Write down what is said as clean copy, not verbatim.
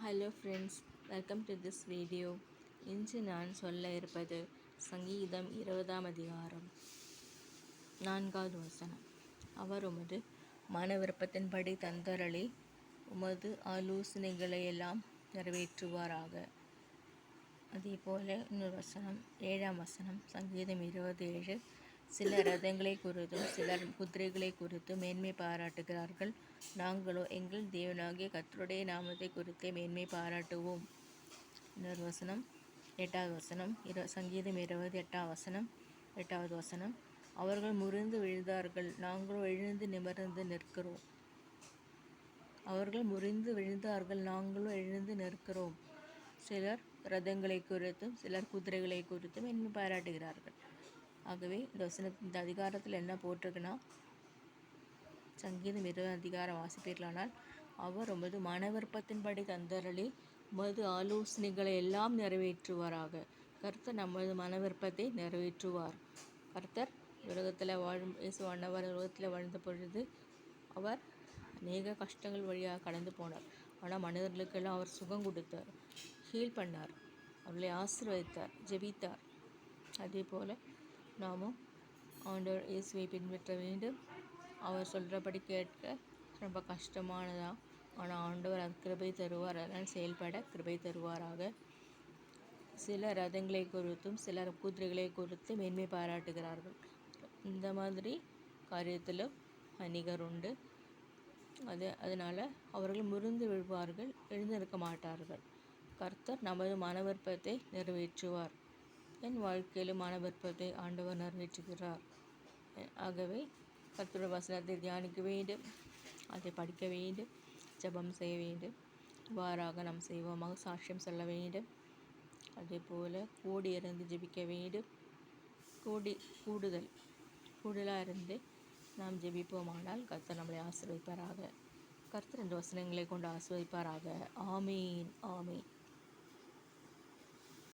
Hello friends, welcome to this video. இன்று நான் சொல்ல இருப்பது சங்கீதம் 20ஆம் அதிகாரம் 4வது வசனம். அவர் உமது மன விருப்பத்தின்படி தந்தரளி உமது ஆலோசனைகளையெல்லாம் நிறைவேற்றுவாராக. அதே போல் இன்னொரு வசனம் 7ஆம் வசனம், சங்கீதம் 27. சிலர் ரதங்களை குறித்தும் சிலர் குதிரைகளை குறித்தும் மேன்மை பாராட்டுகிறார்கள். நாங்களோ எங்கள் தேவனாகிய கர்த்தருடைய நாமத்தை குறித்தே மேன்மை பாராட்டுவோம். இன்னொரு வசனம் 8வது வசனம், சங்கீதம் 28ஆம் வசனம் 8வது வசனம். அவர்கள் முறிந்து விழுந்தார்கள், நாங்களோ எழுந்து நிமிர்ந்து நிற்கிறோம். அவர்கள் முறிந்து விழுந்தார்கள், நாங்களோ எழுந்து நிற்கிறோம். சிலர் ரதங்களை குறித்தும் சிலர் குதிரைகளை குறித்தும் மேன்மை பாராட்டுகிறார்கள். ஆகவே இந்த அதிகாரத்தில் என்ன போட்டிருக்குன்னா, சங்கீதம் 20 அதிகாரம் வாசிப்பீர்களானால், அவர் உமது மன விருப்பத்தின்படி தந்தரளி உமது ஆலோசனைகளை எல்லாம் நிறைவேற்றுவாராக. கர்த்தர் நமது மன விருப்பத்தை நிறைவேற்றுவார். கர்த்தர் உலகத்தில் இயேசுவானவர் உலகத்தில் வாழ்ந்த பொழுது அவர் அநேக கஷ்டங்கள் வழியாக கடந்து போனார். ஆனால் மனிதர்களுக்கெல்லாம் அவர் சுகம் கொடுத்தார், ஹீல் பண்ணார், அவர்களை ஆசீர்வதித்தார், ஜெபித்தார். அதே போல் நாமும் ஆண்டவர் இயேசுவை பின்பற்ற வேண்டும். அவர் சொல்கிறபடி கேட்க ரொம்ப கஷ்டமானதான், ஆனால் ஆண்டவர் அது கிருபை தருவார். அதனால் செயல்பட கிருபை தருவாராக. சிலர் ரதங்களை குறித்தும் சிலர் குதிரைகளை குறித்து மேன்மை பாராட்டுகிறார்கள். இந்த மாதிரி காரியத்திலும் அநேகர் உண்டு. அதனால் அவர்கள் முறிந்து விழுவார்கள், எழுந்திருக்க மாட்டார்கள். கர்த்தர் நமது மன விருப்பத்தை நிறைவேற்றுவார். என் வாழ்க்கையிலும் மன விருப்பத்தை ஆண்டவர் நிறைவேற்றுகிறார். ஆகவே கர்த்தருடைய வசனத்தை தியானிக்க வேண்டும், அதை படிக்க வேண்டும், ஜெபம் செய்ய வேண்டும். இவ்வாறாக நாம் செய்வோமாக சாட்சியம் சொல்ல வேண்டும். அதே போல் கூடி இருந்து ஜெபிக்க வேண்டும். கூடுதலாக இருந்து நாம் ஜெபிப்போமானால் கர்த்தர் நம்மளை ஆசீர்வதிப்பாராக. கர்த்தர் இந்த வசனங்களை கொண்டு ஆசீர்வதிப்பாராக. ஆமீன், ஆமீன்.